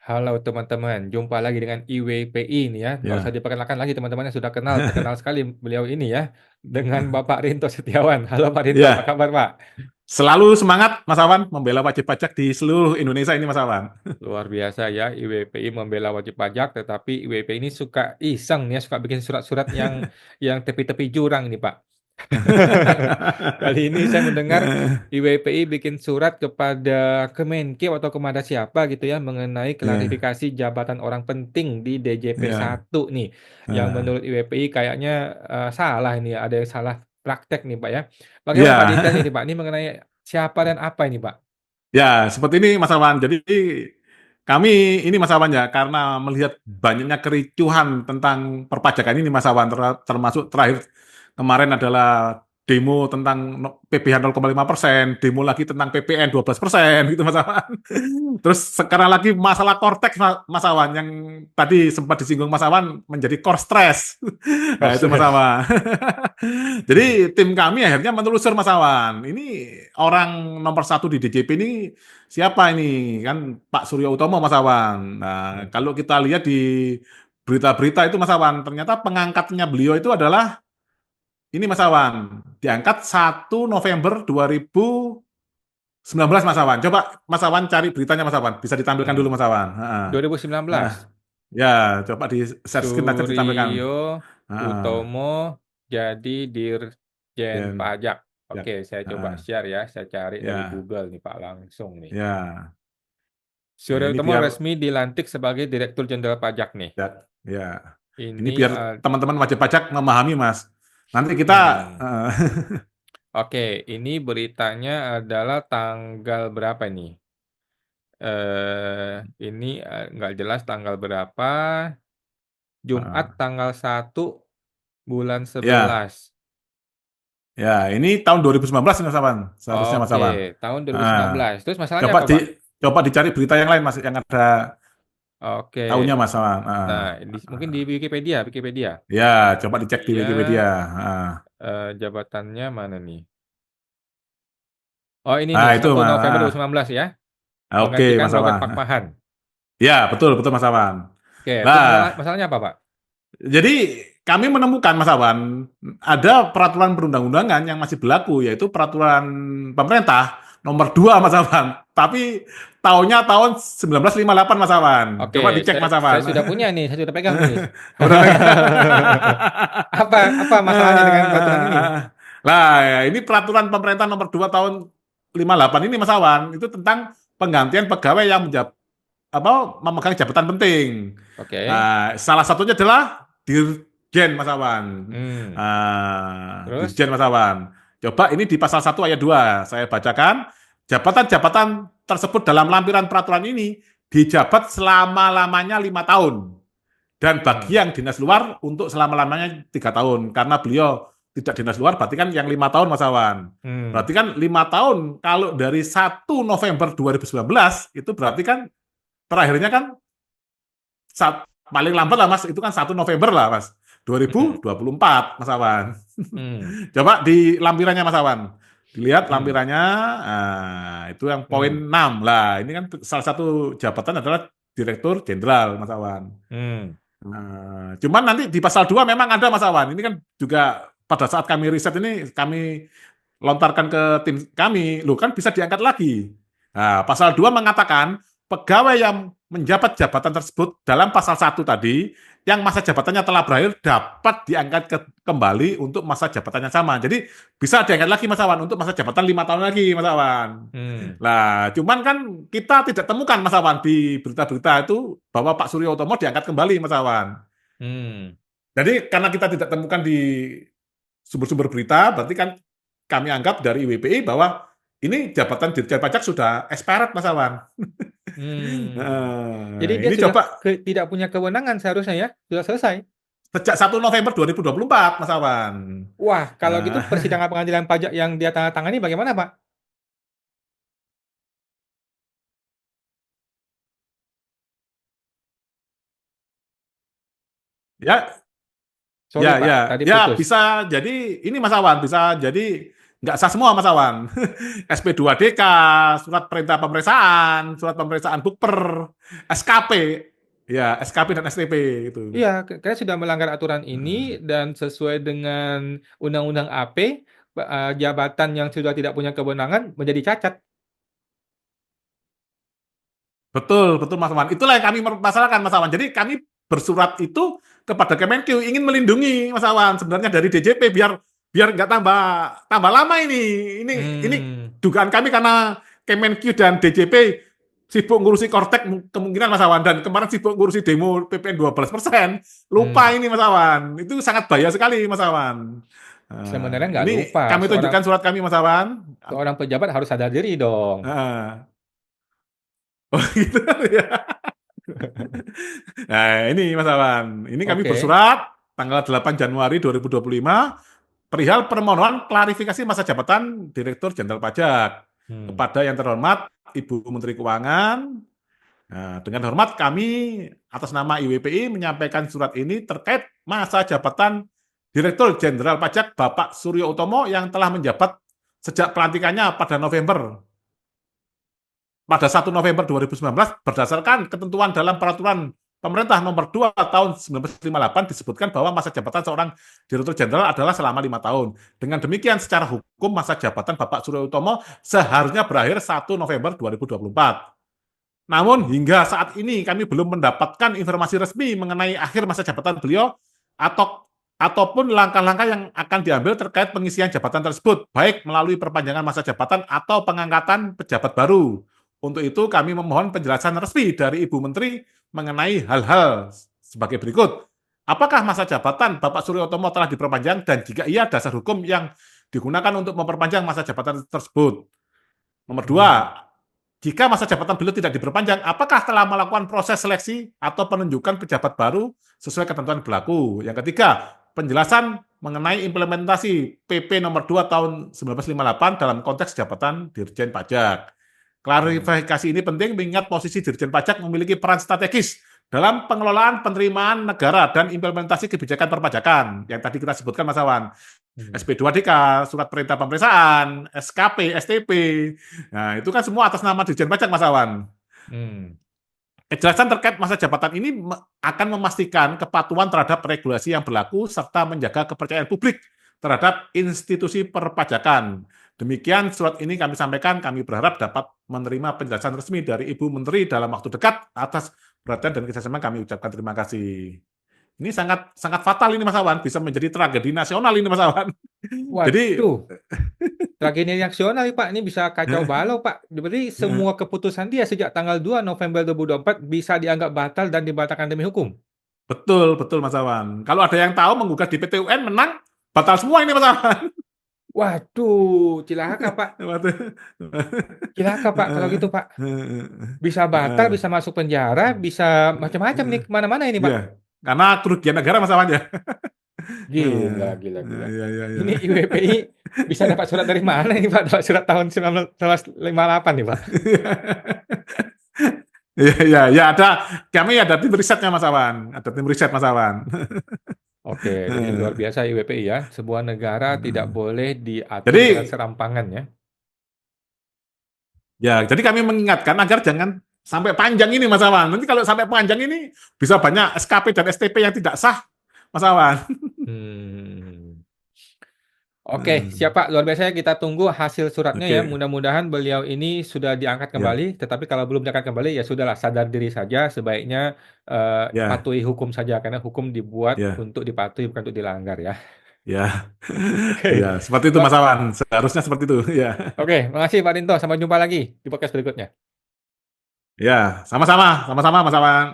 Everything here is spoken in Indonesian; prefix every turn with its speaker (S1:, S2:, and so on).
S1: Halo teman-teman, jumpa lagi dengan IWPI nih ya. Nggak usah
S2: Ya,
S1: diperkenalkan lagi teman-teman yang sudah kenal, terkenal sekali beliau ini ya. Dengan Bapak Rinto Setiawan. Halo Pak Rinto, apa
S2: ya.
S1: kabar Pak?
S2: Selalu semangat Mas Awan membela wajib pajak di seluruh Indonesia ini Mas Awan.
S1: Luar biasa ya, IWPI membela wajib pajak, tetapi IWPI ini suka iseng nih ya, suka bikin surat-surat yang tepi-tepi jurang ini Pak. Kali ini saya mendengar IWPI bikin surat kepada Kemenkeu atau kepada siapa gitu ya mengenai
S2: Ya,
S1: klarifikasi jabatan orang penting di DJP
S2: ya.
S1: 1 nih. Yang menurut IWPI kayaknya salah ini, ada yang salah praktek nih Pak ya. Bagaimana Pak
S2: Ya,
S1: detailnya ini Pak? Ini mengenai siapa dan apa ini Pak?
S2: ya, seperti ini Mas Awan. Jadi kami ini Mas Awan ya, karena melihat banyaknya kericuhan tentang perpajakan ini Mas Awan, termasuk terakhir kemarin adalah demo tentang PPh 0,5%, demo lagi tentang PPN 12% gitu Mas Awan. Terus sekarang lagi masalah Cortex Mas Awan yang tadi sempat disinggung Mas Awan menjadi core stress. Nah, itu Mas
S1: Proses.
S2: Awan. Jadi tim kami akhirnya menelusur Mas Awan. Ini orang nomor satu di DJP ini siapa ini? Kan Pak Suryo Utomo Mas Awan. Nah,
S1: Hmm.
S2: kalau kita lihat di berita-berita itu Mas Awan, ternyata pengangkatnya beliau itu adalah ini Mas Awan, diangkat 1 November 2019 Mas Awan. Coba Mas Awan cari beritanya Mas Awan. Bisa ditampilkan dulu
S1: Hmm.
S2: Mas Awan. Heeh. Nah,
S1: 2019.
S2: ya coba di share screen aja ditampilkan.
S1: Suryo
S2: Heeh.
S1: Utomo jadi Dirjen
S2: Dan
S1: Pajak.
S2: ya,
S1: Oke, saya coba
S2: heeh.
S1: share ya. Saya cari dari
S2: Ya,
S1: Google nih Pak langsung nih.
S2: ya. Ya,
S1: Suryo
S2: ini
S1: Utomo
S2: biar
S1: resmi dilantik sebagai Direktur Jenderal Pajak nih.
S2: ya, ya. Ini
S1: Ini,
S2: biar teman-teman wajib pajak memahami, Mas. Nanti kita
S1: hmm,
S2: eh,
S1: oke, ini beritanya adalah tanggal berapa nih? Ini nggak jelas tanggal berapa. Jumat
S2: eh,
S1: tanggal 1 bulan
S2: ya,
S1: 11.
S2: ya. Ini tahun 2019 Mas Awan. Seharusnya Mas
S1: Oke,
S2: Awan.
S1: tahun
S2: Nah,
S1: 2019. Terus masalahnya
S2: coba
S1: apa, Pak?
S2: coba dicari berita yang lain Mas yang ada
S1: Oke.
S2: tahunnya Mas Awan.
S1: Nah, mungkin di Wikipedia.
S2: Ya, coba dicek di Wikipedia.
S1: Wikipedia,
S2: Ah.
S1: jabatannya mana nih? Oh, ini nih,
S2: Nah, itu
S1: 1 November 2019 ya.
S2: Oke
S1: Menggantikan
S2: Mas
S1: Robert
S2: Awan.
S1: Pakpahan.
S2: Ya, betul betul Mas Awan.
S1: Oke, terus
S2: Nah,
S1: masalahnya apa, Pak?
S2: jadi kami menemukan Mas Awan, ada peraturan perundang-undangan yang masih berlaku, yaitu peraturan pemerintah nomor 2 Mas Awan. Tapi tahunnya tahun 1958 Mas Awan.
S1: Oke,
S2: Coba dicek Mas
S1: saya
S2: Awan.
S1: sudah punya nih, saya sudah pegang nih.
S2: Udah pegang.
S1: Apa masalahnya dengan peraturan ini?
S2: Nah, ya, ini peraturan pemerintah nomor 2 tahun 58 ini Mas Awan, itu tentang penggantian pegawai yang memegang jabatan penting.
S1: Oke.
S2: Salah satunya adalah Dirjen Mas Awan.
S1: Hmm. Terus?
S2: Dirjen Mas Awan. Coba ini di pasal 1 ayat 2 saya bacakan. Jabatan-jabatan tersebut dalam lampiran peraturan ini dijabat selama-lamanya 5 tahun. Dan bagi
S1: Hmm.
S2: yang dinas luar untuk selama-lamanya 3 tahun. Karena beliau tidak dinas luar berarti kan yang 5 tahun Mas Awan.
S1: Hmm.
S2: Berarti kan 5 tahun kalau dari 1 November 2019 itu berarti kan terakhirnya kan paling lambat lah Mas, itu kan 1 November lah Mas.
S1: Hmm.
S2: 2024 Mas Awan.
S1: Hmm.
S2: Coba di lampirannya Mas Awan. Dilihat
S1: Hmm.
S2: lampirannya, itu yang poin
S1: Hmm.
S2: 6 lah. Ini kan salah satu jabatan adalah Direktur Jenderal Mas Awan.
S1: Hmm.
S2: Cuman nanti di pasal 2 memang ada Mas Awan. Ini kan juga pada saat kami riset ini kami lontarkan ke tim kami, loh kan bisa diangkat lagi. Nah, pasal 2 mengatakan pegawai yang menjabat jabatan tersebut dalam pasal 1 tadi yang masa jabatannya telah berakhir dapat diangkat kembali untuk masa jabatannya sama. Jadi bisa diangkat lagi Mas Awan untuk masa jabatan 5 tahun lagi Mas Awan.
S1: Hmm.
S2: Nah, cuman kan kita tidak temukan Mas Awan di berita-berita itu bahwa Pak Suryo Utomo diangkat kembali Mas Awan.
S1: Hmm.
S2: Jadi karena kita tidak temukan di sumber-sumber berita, berarti kan kami anggap dari IWPI bahwa ini jabatan Dirjen Pajak sudah expired Mas Awan.
S1: Hmm. Jadi dia
S2: Ini
S1: sudah
S2: coba
S1: tidak punya kewenangan seharusnya ya, sudah selesai.
S2: sejak 1 November 2024 Mas Awan.
S1: Wah, kalau gitu
S2: Nah,
S1: persidangan pengadilan pajak yang dia tanda tangani bagaimana, Pak?
S2: ya,
S1: Sorry, Pak,
S2: ya,
S1: tadi
S2: ya
S1: putus.
S2: bisa jadi ini Mas Awan, bisa jadi nggak sah semua Mas Awan. SP2DK, surat perintah pemeriksaan, surat pemeriksaan bukper, SKP, ya SKP dan STP itu.
S1: Iya, karena sudah melanggar aturan ini dan sesuai dengan Undang-Undang AP, jabatan yang sudah tidak punya kewenangan menjadi cacat.
S2: Betul, betul Mas Awan. Itulah yang kami permasalahkan Mas Awan. Jadi kami bersurat itu kepada Kemenkeu ingin melindungi Mas Awan sebenarnya dari DJP biar biar nggak tambah lama ini. Ini
S1: Hmm,
S2: dugaan kami karena Kemenkeu dan DJP sibuk ngurusi Kortek kemungkinan Mas Awan dan kemarin sibuk ngurusi demo PPN 12%. Lupa
S1: hmm.
S2: ini Mas Awan. Itu sangat bahaya sekali Mas Awan.
S1: Sebenarnya nggak
S2: Ini
S1: lupa,
S2: kami tunjukkan surat kami Mas Awan.
S1: seorang pejabat harus sadar diri dong.
S2: Oh gitu ya. Nah, ini Mas Awan. Ini kami
S1: Oke.
S2: bersurat tanggal 8 Januari 2025 perihal permohonan klarifikasi masa jabatan Direktur Jenderal Pajak
S1: Hmm.
S2: kepada yang terhormat Ibu Menteri Keuangan. Nah, dengan hormat kami atas nama IWPI menyampaikan surat ini terkait masa jabatan Direktur Jenderal Pajak Bapak Suryo Utomo yang telah menjabat sejak pelantikannya pada 1 November 2019 berdasarkan ketentuan dalam peraturan pemerintah nomor 2 tahun 1958 disebutkan bahwa masa jabatan seorang Direktur Jenderal adalah selama 5 tahun. Dengan demikian secara hukum masa jabatan Bapak Suryo Utomo seharusnya berakhir 1 November 2024. Namun hingga saat ini kami belum mendapatkan informasi resmi mengenai akhir masa jabatan beliau ataupun langkah-langkah yang akan diambil terkait pengisian jabatan tersebut, baik melalui perpanjangan masa jabatan atau pengangkatan pejabat baru. Untuk itu kami memohon penjelasan resmi dari Ibu Menteri mengenai hal-hal sebagai berikut. Apakah masa jabatan Bapak Suryo Utomo telah diperpanjang dan jika iya dasar hukum yang digunakan untuk memperpanjang masa jabatan tersebut? Nomor dua,
S1: Hmm.
S2: jika masa jabatan beliau tidak diperpanjang, apakah telah melakukan proses seleksi atau penunjukan pejabat baru sesuai ketentuan berlaku? Yang ketiga, penjelasan mengenai implementasi PP nomor 2 tahun 1958 dalam konteks jabatan Dirjen Pajak.
S1: Hmm.
S2: Klarifikasi ini penting mengingat posisi Dirjen Pajak memiliki peran strategis dalam pengelolaan penerimaan negara dan implementasi kebijakan perpajakan yang tadi kita sebutkan Mas Awan.
S1: Hmm.
S2: SP2DK, surat perintah pemeriksaan, SKP, STP. Nah, itu kan semua atas nama Dirjen Pajak Mas Awan.
S1: Hmm.
S2: Kejelasan terkait masa jabatan ini akan memastikan kepatuhan terhadap regulasi yang berlaku serta menjaga kepercayaan publik terhadap institusi perpajakan. Demikian surat ini kami sampaikan, kami berharap dapat menerima penjelasan resmi dari Ibu Menteri dalam waktu dekat atas perhatian dan kerjasama kami ucapkan terima kasih. Ini sangat sangat fatal ini Mas Awan, bisa menjadi tragedi nasional ini Mas Awan. Jadi
S1: Waduh, tragedi nasional nih Pak, ini bisa kacau balau Pak. Berarti semua keputusan dia sejak tanggal 2 November 2024 bisa dianggap batal dan dibatalkan demi hukum.
S2: betul betul Mas Awan. Kalau ada yang tahu menggugat di PT UN menang, batal semua ini Mas Awan.
S1: Waduh, cilaka Pak. Cilaka Pak kalau gitu Pak. Bisa batal, bisa masuk penjara, bisa macam-macam nih kemana-mana ini Pak.
S2: Iya, karena kerugian negara Mas Awan ya.
S1: Gila, gila, gila.
S2: Iya, iya, iya.
S1: Ini IWPI bisa dapat surat dari mana ini Pak? Dapat surat tahun 1958 nih Pak.
S2: Iya, iya, ya kami ada tim risetnya Mas Awan, ada tim riset Mas Awan.
S1: Oke, ini luar biasa IWPI ya. Sebuah negara tidak boleh diatur
S2: Jadi,
S1: dengan serampangan ya.
S2: jadi kami mengingatkan agar jangan sampai panjang ini Mas Awan. Nanti kalau sampai panjang ini bisa banyak SKP dan STP yang tidak sah, Mas Awan.
S1: Hmm. Oke, siap Pak. Luar biasa ya, kita tunggu hasil suratnya ya.
S2: Oke,
S1: Mudah-mudahan beliau ini sudah diangkat
S2: ya,
S1: kembali. Tetapi kalau belum diangkat kembali ya sudahlah, sadar diri saja. Sebaiknya
S2: ya,
S1: patuhi hukum saja karena hukum dibuat
S2: ya,
S1: untuk dipatuhi bukan untuk dilanggar ya.
S2: ya,
S1: Oke.
S2: ya, seperti itu Mas
S1: Pak.
S2: Awan. Seharusnya seperti itu, ya,
S1: Oke, makasih Pak Dinto. Sampai jumpa lagi di podcast berikutnya.
S2: ya, sama-sama, sama-sama Mas Awan.